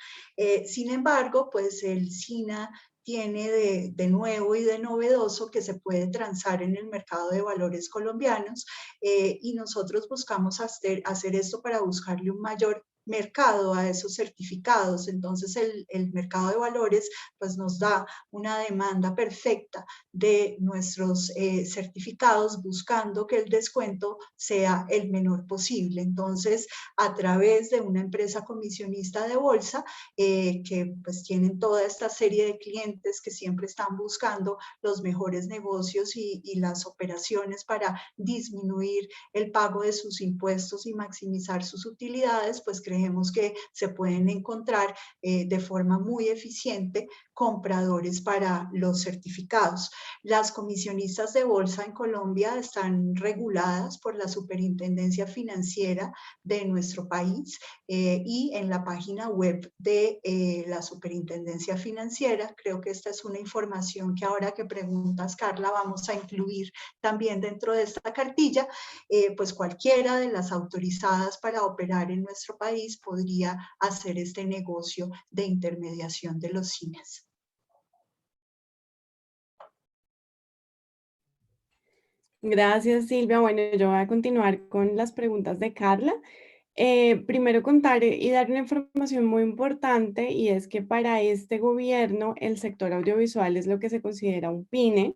Sin embargo, pues el SINA tiene de nuevo y de novedoso que se puede transar en el mercado de valores colombianos, y nosotros buscamos hacer esto para buscarle un mayor mercado a esos certificados. Entonces el mercado de valores pues nos da una demanda perfecta de nuestros certificados, buscando que el descuento sea el menor posible. Entonces, a través de una empresa comisionista de bolsa, que pues tienen toda esta serie de clientes que siempre están buscando los mejores negocios y las operaciones para disminuir el pago de sus impuestos y maximizar sus utilidades, pues creemos que se pueden encontrar de forma muy eficiente compradores para los certificados. Las comisionistas de bolsa en Colombia están reguladas por la Superintendencia Financiera de nuestro país, y en la página web de la Superintendencia Financiera, creo que esta es una información que ahora que preguntas, Carla, vamos a incluir también dentro de esta cartilla, pues cualquiera de las autorizadas para operar en nuestro país podría hacer este negocio de intermediación de los cines. Gracias, Silvia. Bueno, yo voy a continuar con las preguntas de Carla. Primero contar y dar una información muy importante, y es que para este gobierno el sector audiovisual es lo que se considera un PINE,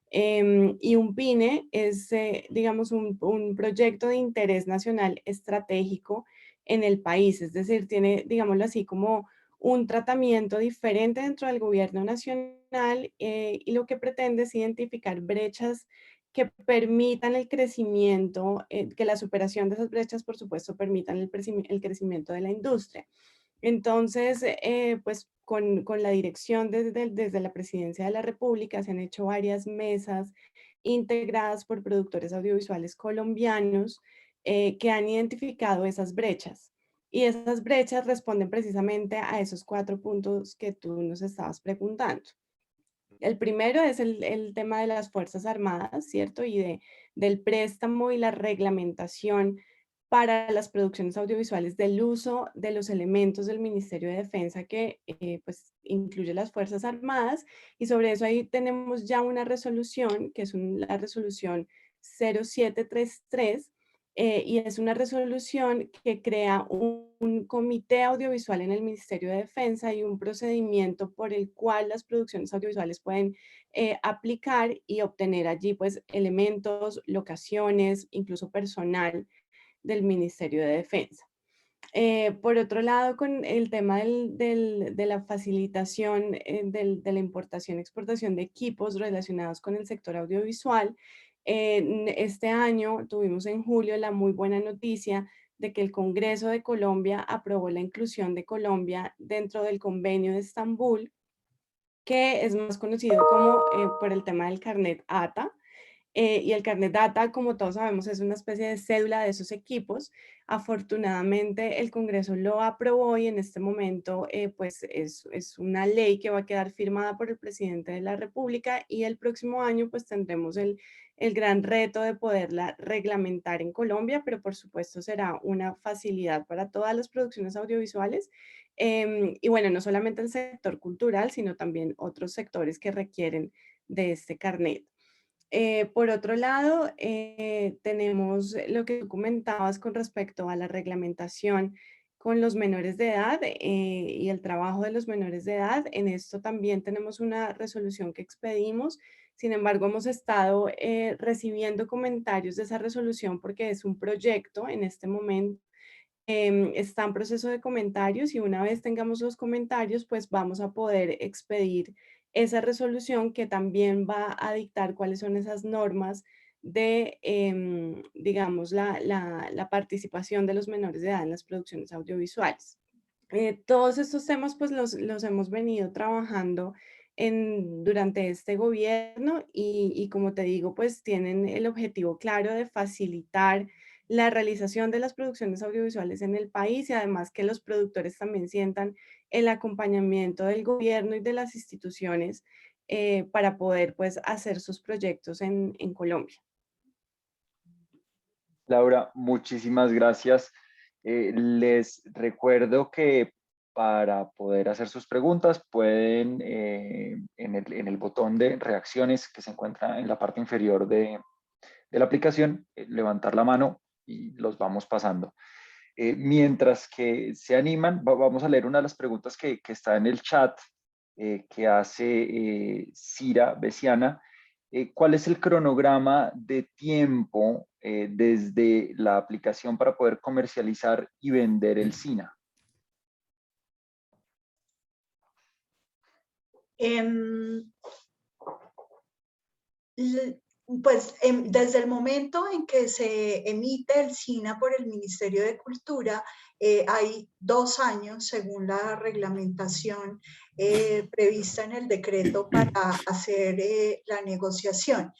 y un PINE es, digamos, un proyecto de interés nacional estratégico en el país, es decir, tiene, digámoslo así, como un tratamiento diferente dentro del gobierno nacional, y lo que pretende es identificar brechas que permitan el crecimiento, que la superación de esas brechas, por supuesto, permitan el crecimiento de la industria. Entonces, pues con la dirección desde la Presidencia de la República se han hecho varias mesas integradas por productores audiovisuales colombianos, que han identificado esas brechas. Y esas brechas responden precisamente a esos 4 puntos que tú nos estabas preguntando. El primero es el tema de las Fuerzas Armadas, ¿cierto? Y del préstamo y la reglamentación para las producciones audiovisuales del uso de los elementos del Ministerio de Defensa que pues incluye las Fuerzas Armadas, y sobre eso ahí tenemos ya una resolución que es la resolución 0733, y es una resolución que crea un comité audiovisual en el Ministerio de Defensa y un procedimiento por el cual las producciones audiovisuales pueden aplicar y obtener allí pues elementos, locaciones, incluso personal del Ministerio de Defensa. Por otro lado, con el tema de la facilitación de la importación y exportación de equipos relacionados con el sector audiovisual, este año tuvimos en julio la muy buena noticia de que el Congreso de Colombia aprobó la inclusión de Colombia dentro del Convenio de Estambul, que es más conocido como por el tema del Carnet ATA. Y el Carnet Data, como todos sabemos, es una especie de cédula de esos equipos. Afortunadamente, el Congreso lo aprobó y en este momento pues es una ley que va a quedar firmada por el presidente de la República y el próximo año pues tendremos el gran reto de poderla reglamentar en Colombia, pero por supuesto será una facilidad para todas las producciones audiovisuales. Y bueno, no solamente el sector cultural, sino también otros sectores que requieren de este carnet. Por otro lado, tenemos lo que tú comentabas con respecto a la reglamentación con los menores de edad y el trabajo de los menores de edad. En esto también tenemos una resolución que expedimos. Sin embargo, hemos estado recibiendo comentarios de esa resolución porque es un proyecto en este momento. Está en proceso de comentarios y una vez tengamos los comentarios, pues vamos a poder expedir esa resolución que también va a dictar cuáles son esas normas de, digamos, la participación de los menores de edad en las producciones audiovisuales. Todos estos temas pues los hemos venido trabajando durante este gobierno y como te digo, pues tienen el objetivo claro de facilitar la realización de las producciones audiovisuales en el país y además que los productores también sientan el acompañamiento del gobierno y de las instituciones para poder pues hacer sus proyectos en Colombia. Laura, muchísimas gracias. Les recuerdo que para poder hacer sus preguntas pueden en el botón de reacciones que se encuentra en la parte inferior de la aplicación, levantar la mano y los vamos pasando. Mientras que se animan, vamos a leer una de las preguntas que está en el chat que hace Cira Besiana. ¿Cuál es el cronograma de tiempo desde la aplicación para poder comercializar y vender el SINA? Pues desde el momento en que se emite el SINA por el Ministerio de Cultura, hay 2 años, según la reglamentación prevista en el decreto para hacer la negociación.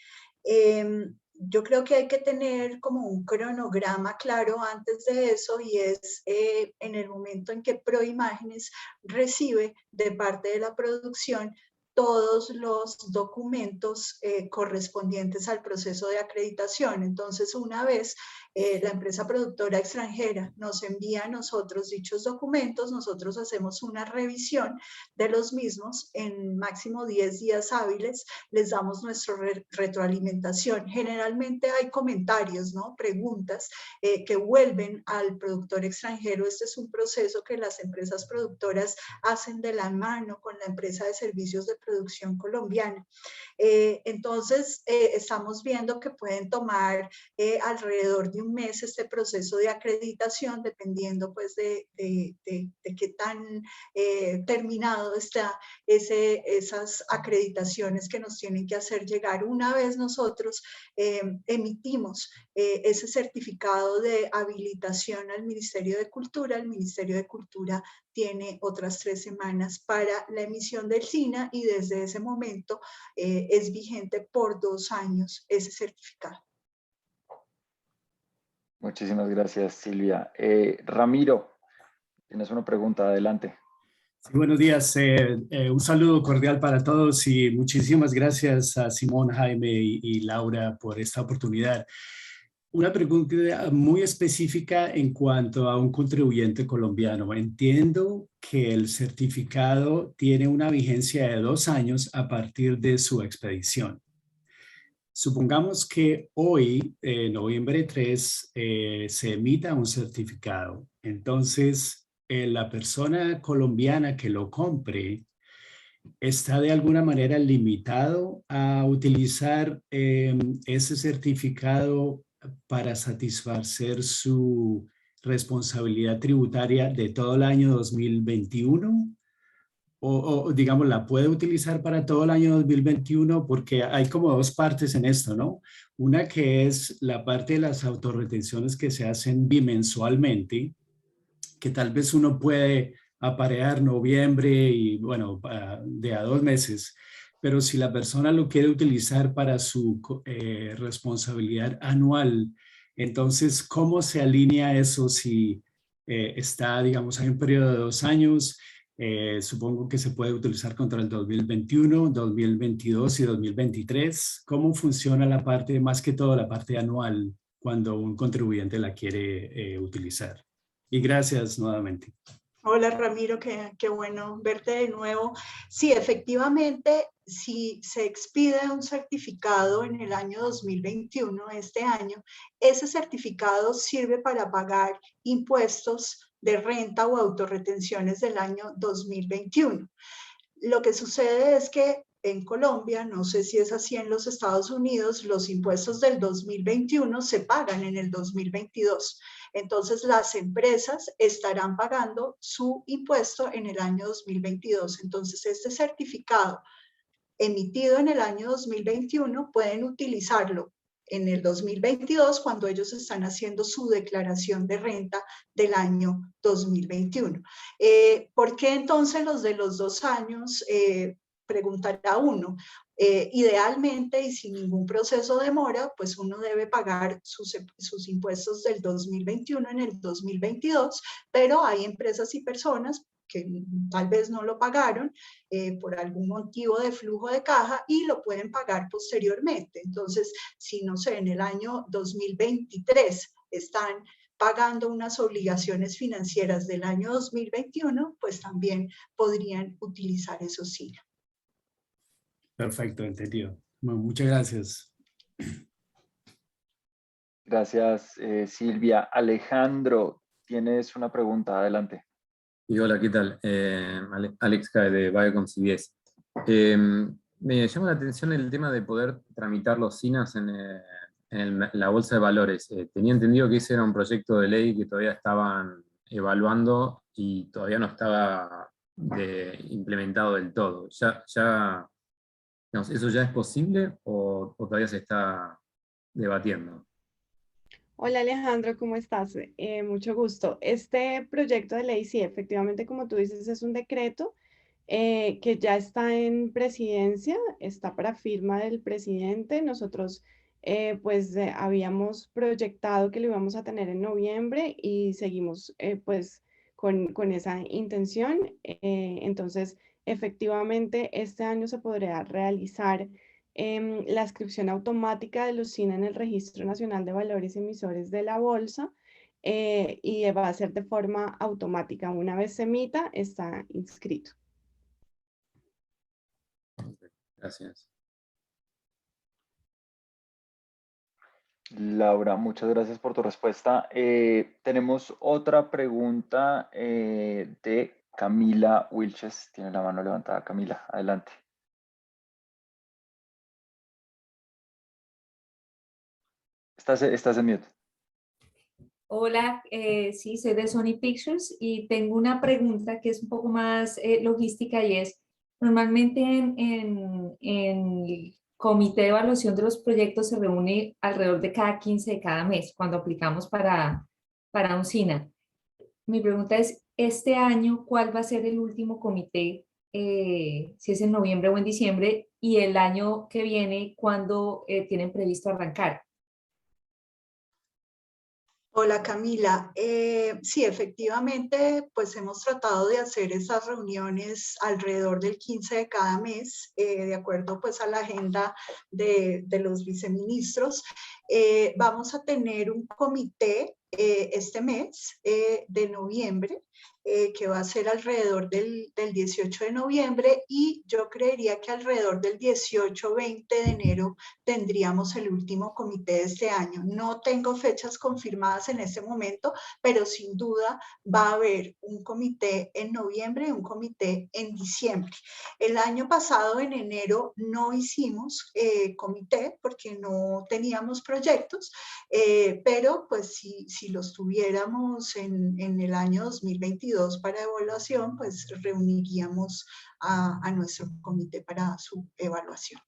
Yo creo que hay que tener como un cronograma claro antes de eso y es en el momento en que Proimágenes recibe de parte de la producción todos los documentos correspondientes al proceso de acreditación. Entonces, una vez la empresa productora extranjera nos envía a nosotros dichos documentos, nosotros hacemos una revisión de los mismos en máximo 10 días hábiles, les damos nuestra retroalimentación. Generalmente hay comentarios, ¿no? Preguntas que vuelven al productor extranjero. Este es un proceso que las empresas productoras hacen de la mano con la empresa de servicios de producción colombiana. Entonces, estamos viendo que pueden tomar alrededor de un mes este proceso de acreditación, dependiendo pues de qué tan terminado está esas acreditaciones que nos tienen que hacer llegar. Una vez nosotros emitimos ese certificado de habilitación al Ministerio de Cultura, el Ministerio de Cultura tiene otras 3 semanas para la emisión del SINA y desde ese momento es vigente por 2 años ese certificado. Muchísimas gracias, Silvia. Ramiro, tienes una pregunta, adelante. Sí, buenos días, un saludo cordial para todos y muchísimas gracias a Simón, Jaime y Laura por esta oportunidad. Una pregunta muy específica en cuanto a un contribuyente colombiano. Entiendo que el certificado tiene una vigencia de 2 años a partir de su expedición. Supongamos que hoy, noviembre 3, se emita un certificado. Entonces, la persona colombiana que lo compre está de alguna manera limitado a utilizar ese certificado para satisfacer su responsabilidad tributaria de todo el año 2021 o digamos, la puede utilizar para todo el año 2021 porque hay como 2 partes en esto, ¿no? Una que es la parte de las autorretenciones que se hacen bimensualmente, que tal vez uno puede aparear noviembre y bueno, de a 2 meses. pero si la persona lo quiere utilizar para su responsabilidad anual, entonces, ¿cómo se alinea eso si está, digamos, hay un periodo de 2 años? Supongo que se puede utilizar contra el 2021, 2022 y 2023. ¿Cómo funciona la parte, más que todo la parte anual, cuando un contribuyente la quiere utilizar? Y gracias nuevamente. Hola Ramiro, qué bueno verte de nuevo. Sí, efectivamente, si se expide un certificado en el año 2021, este año, ese certificado sirve para pagar impuestos de renta o autorretenciones del año 2021. Lo que sucede es que en Colombia, no sé si es así en los Estados Unidos, los impuestos del 2021 se pagan en el 2022. Entonces, las empresas estarán pagando su impuesto en el año 2022. Entonces, este certificado emitido en el año 2021 pueden utilizarlo en el 2022 cuando ellos están haciendo su declaración de renta del año 2021. ¿Por qué entonces los de los 2 años? Preguntará uno. Idealmente y sin ningún proceso de demora, pues uno debe pagar sus impuestos del 2021 en el 2022, pero hay empresas y personas que tal vez no lo pagaron por algún motivo de flujo de caja y lo pueden pagar posteriormente. Entonces, si no sé, en el año 2023 están pagando unas obligaciones financieras del año 2021, pues también podrían utilizar esos SILA. Perfecto, entendido. Bueno, muchas gracias. Gracias, Silvia. Alejandro, tienes una pregunta, adelante. Y hola, ¿qué tal? Alex Cae de Biocom CBS. Me llama la atención el tema de poder tramitar los SINAs en la Bolsa de Valores. Tenía entendido que ese era un proyecto de ley que todavía estaban evaluando y todavía no estaba implementado del todo. Digamos, ¿eso ya es posible o todavía se está debatiendo? Hola Alejandro, ¿cómo estás? Mucho gusto. Este proyecto de ley, sí, efectivamente, como tú dices, es un decreto que ya está en presidencia, está para firma del presidente. Nosotros habíamos proyectado que lo íbamos a tener en noviembre y seguimos pues con esa intención. Entonces, efectivamente, este año se podrá realizar la inscripción automática de los SINA en el Registro Nacional de Valores Emisores de la Bolsa y va a ser de forma automática. Una vez se emita, está inscrito. Gracias. Laura, muchas gracias por tu respuesta. Tenemos otra pregunta de Camila Wilches. Tiene la mano levantada. Camila, adelante. Estás en mute. Hola, sí, soy de Sony Pictures y tengo una pregunta que es un poco más logística y es, normalmente en el comité de evaluación de los proyectos se reúne alrededor de cada 15 de cada mes cuando aplicamos para un SINA. Mi pregunta es, este año, ¿cuál va a ser el último comité? Si es en noviembre o en diciembre, y el año que viene, ¿cuándo tienen previsto arrancar? Hola Camila, sí, efectivamente, pues hemos tratado de hacer esas reuniones alrededor del 15 de cada mes, de acuerdo pues a la agenda de los viceministros. Vamos a tener un comité este mes de noviembre, que va a ser alrededor del 18 de noviembre y yo creería que alrededor del 18-20 de enero tendríamos el último comité de este año. No tengo fechas confirmadas en este momento, pero sin duda va a haber un comité en noviembre y un comité en diciembre. El año pasado, en enero, no hicimos comité porque no teníamos proyectos, pero pues si los tuviéramos en el año 2022 para evaluación, pues reuniríamos a nuestro comité para su evaluación.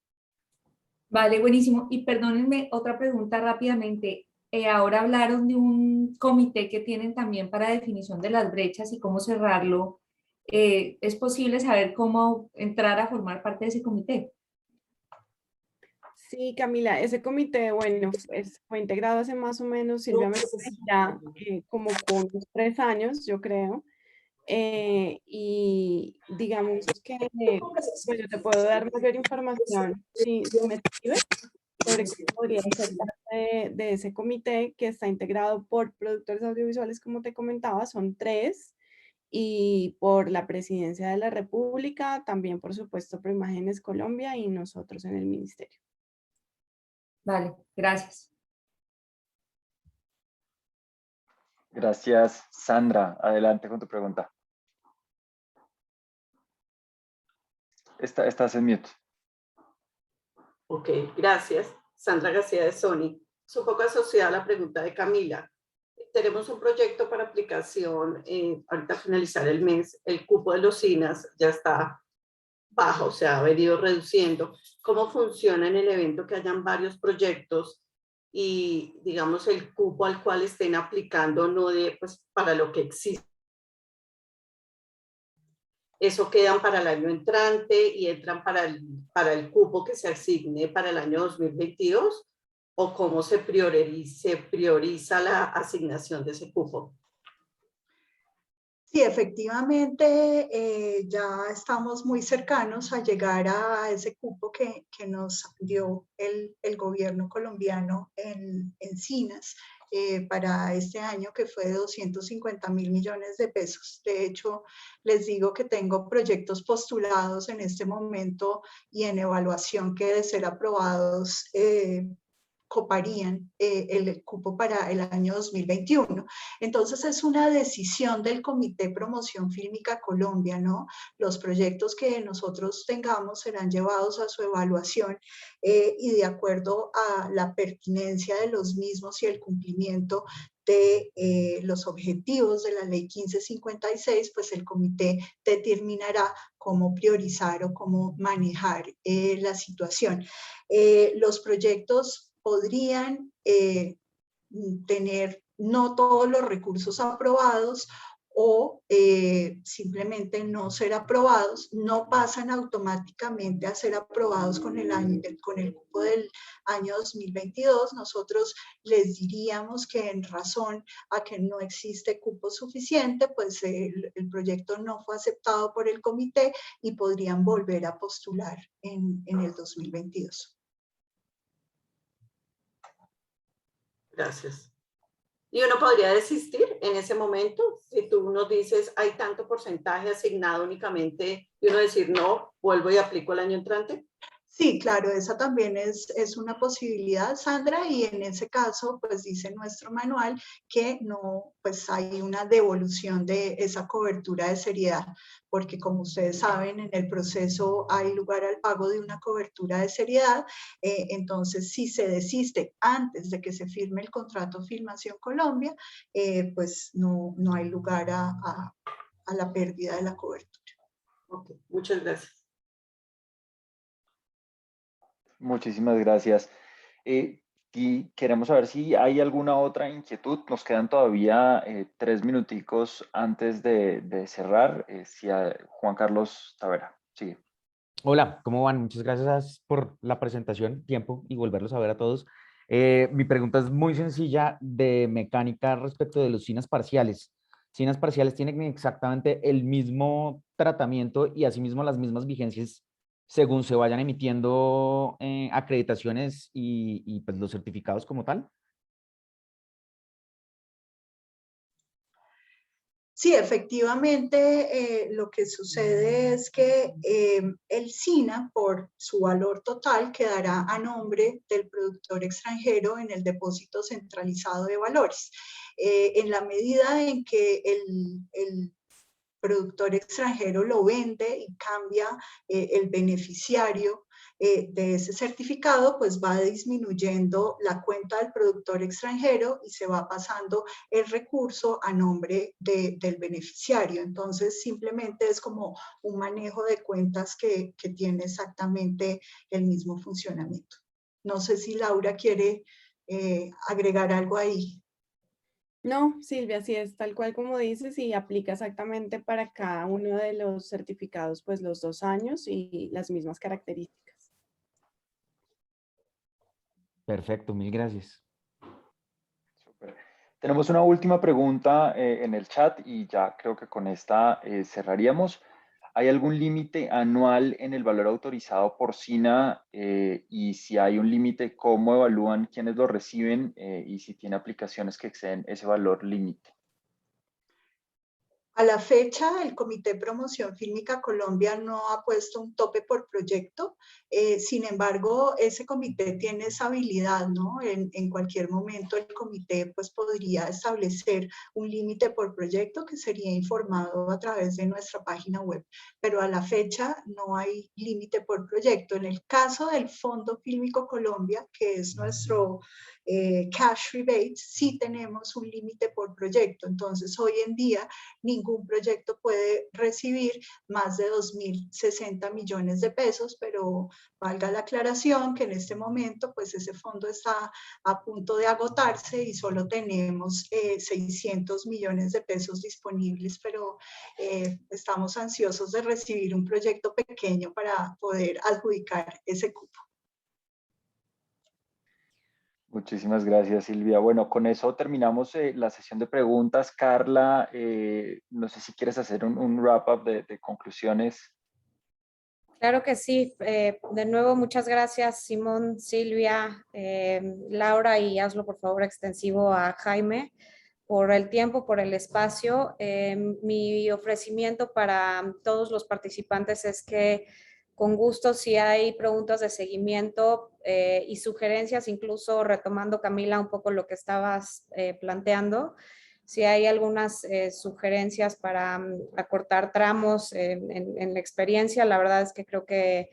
Vale, buenísimo. Y perdónenme, otra pregunta rápidamente. Ahora hablaron de un comité que tienen también para definición de las brechas y cómo cerrarlo. ¿Es posible saber cómo entrar a formar parte de ese comité? Sí, Camila, ese comité, bueno, fue integrado hace más o menos, Silvia me ya como con unos 3 años, yo creo. Y digamos que, bueno, te puedo dar mayor información si me escribes sobre cómo podría ser parte de ese comité que está integrado por productores audiovisuales, como te comentaba, son 3, y por la Presidencia de la República, también por supuesto Proimágenes Colombia y nosotros en el Ministerio. Vale, gracias. Gracias, Sandra. Adelante con tu pregunta. Estás en mute. Ok, gracias. Sandra García de Sony. Es un poco asociada a la pregunta de Camila. Tenemos un proyecto para aplicación, ahorita a finalizar el mes, el cupo de los CINAS ya está bajo, o sea, ha venido reduciendo. ¿Cómo funciona en el evento que hayan varios proyectos y, digamos, el cupo al cual estén aplicando no de, pues, para lo que existe? Eso quedan para el año entrante y entran para el cupo que se asigne para el año 2022, o cómo se prioriza la asignación de ese cupo. Sí, efectivamente, ya estamos muy cercanos a llegar a ese cupo que nos dio el gobierno colombiano en CINAS para este año, que fue de 250.000 millones de pesos. De hecho, les digo que tengo proyectos postulados en este momento y en evaluación que de ser aprobados coparían el cupo para el año 2021. Entonces es una decisión del Comité Promoción Fílmica Colombia, ¿no? Los proyectos que nosotros tengamos serán llevados a su evaluación y de acuerdo a la pertinencia de los mismos y el cumplimiento de los objetivos de la ley 1556, pues el comité determinará cómo priorizar o cómo manejar la situación. Los proyectos podrían tener no todos los recursos aprobados o simplemente no ser aprobados, no pasan automáticamente a ser aprobados con el cupo del año 2022. Nosotros les diríamos que en razón a que no existe cupo suficiente, pues el proyecto no fue aceptado por el comité y podrían volver a postular en el 2022. Gracias. ¿Y uno podría desistir en ese momento? Si tú nos dices, hay tanto porcentaje asignado únicamente, y uno decir, no, vuelvo y aplico el año entrante. Sí, claro, esa también es una posibilidad, Sandra, y en ese caso, pues dice nuestro manual que no, pues hay una devolución de esa cobertura de seriedad, porque como ustedes saben, en el proceso hay lugar al pago de una cobertura de seriedad, entonces si se desiste antes de que se firme el contrato Filmación Colombia, pues no hay lugar a la pérdida de la cobertura. Ok, muchas gracias. Muchísimas gracias. Y queremos saber si hay alguna otra inquietud. Nos quedan todavía 3 minuticos antes de cerrar. Juan Carlos Tavera, sigue. Hola, ¿cómo van? Muchas gracias por la presentación, tiempo y volverlos a ver a todos. Mi pregunta es muy sencilla de mecánica respecto de los CINAS parciales. CINAS parciales tienen exactamente el mismo tratamiento y asimismo las mismas vigencias según se vayan emitiendo acreditaciones y pues los certificados como tal. Sí, efectivamente, lo que sucede es que el SINA, por su valor total, quedará a nombre del productor extranjero en el depósito centralizado de valores. En la medida en que el productor extranjero lo vende y cambia el beneficiario de ese certificado, pues va disminuyendo la cuenta del productor extranjero y se va pasando el recurso a nombre del beneficiario. Entonces, simplemente es como un manejo de cuentas que tiene exactamente el mismo funcionamiento. No sé si Laura quiere agregar algo ahí. No, Silvia, sí es tal cual como dices y aplica exactamente para cada uno de los certificados, pues los 2 años y las mismas características. Perfecto, mil gracias. Tenemos una última pregunta en el chat y ya creo que con esta cerraríamos. ¿Hay algún límite anual en el valor autorizado por SINA? Y si hay un límite, ¿cómo evalúan quiénes lo reciben y si tiene aplicaciones que exceden ese valor límite? A la fecha, el Comité de Promoción Fílmica Colombia no ha puesto un tope por proyecto. Sin embargo, ese comité tiene esa habilidad, ¿no? En cualquier momento el comité pues, podría establecer un límite por proyecto que sería informado a través de nuestra página web. Pero a la fecha no hay límite por proyecto. En el caso del Fondo Fílmico Colombia, que es nuestro cash rebate, sí tenemos un límite por proyecto. Entonces, hoy en día, ningún proyecto puede recibir más de 2.060 millones de pesos, pero valga la aclaración que en este momento pues ese fondo está a punto de agotarse y solo tenemos 600 millones de pesos disponibles, pero estamos ansiosos de recibir un proyecto pequeño para poder adjudicar ese cupo. Muchísimas gracias, Silvia. Bueno, con eso terminamos la sesión de preguntas. Carla, no sé si quieres hacer un wrap-up de conclusiones. Claro que sí. De nuevo, muchas gracias, Simón, Silvia, Laura, y hazlo por favor extensivo a Jaime por el tiempo, por el espacio. Mi ofrecimiento para todos los participantes es que con gusto, si hay preguntas de seguimiento y sugerencias, incluso retomando, Camila, un poco lo que estabas planteando, si hay algunas sugerencias para acortar tramos en la experiencia, la verdad es que creo que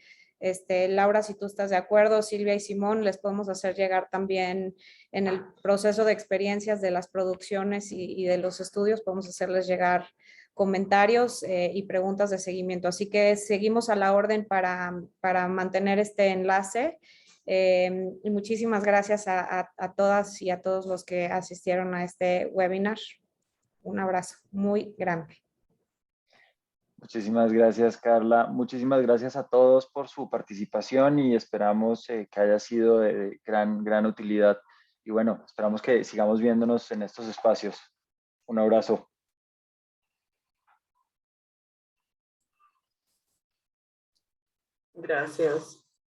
Laura, si tú estás de acuerdo, Silvia y Simón, les podemos hacer llegar también en el proceso de experiencias de las producciones y de los estudios, podemos hacerles llegar comentarios y preguntas de seguimiento. Así que seguimos a la orden para mantener este enlace. Y muchísimas gracias a todas y a todos los que asistieron a este webinar. Un abrazo muy grande. Muchísimas gracias, Carla. Muchísimas gracias a todos por su participación y esperamos que haya sido de gran utilidad. Y bueno, esperamos que sigamos viéndonos en estos espacios. Un abrazo. Gracias.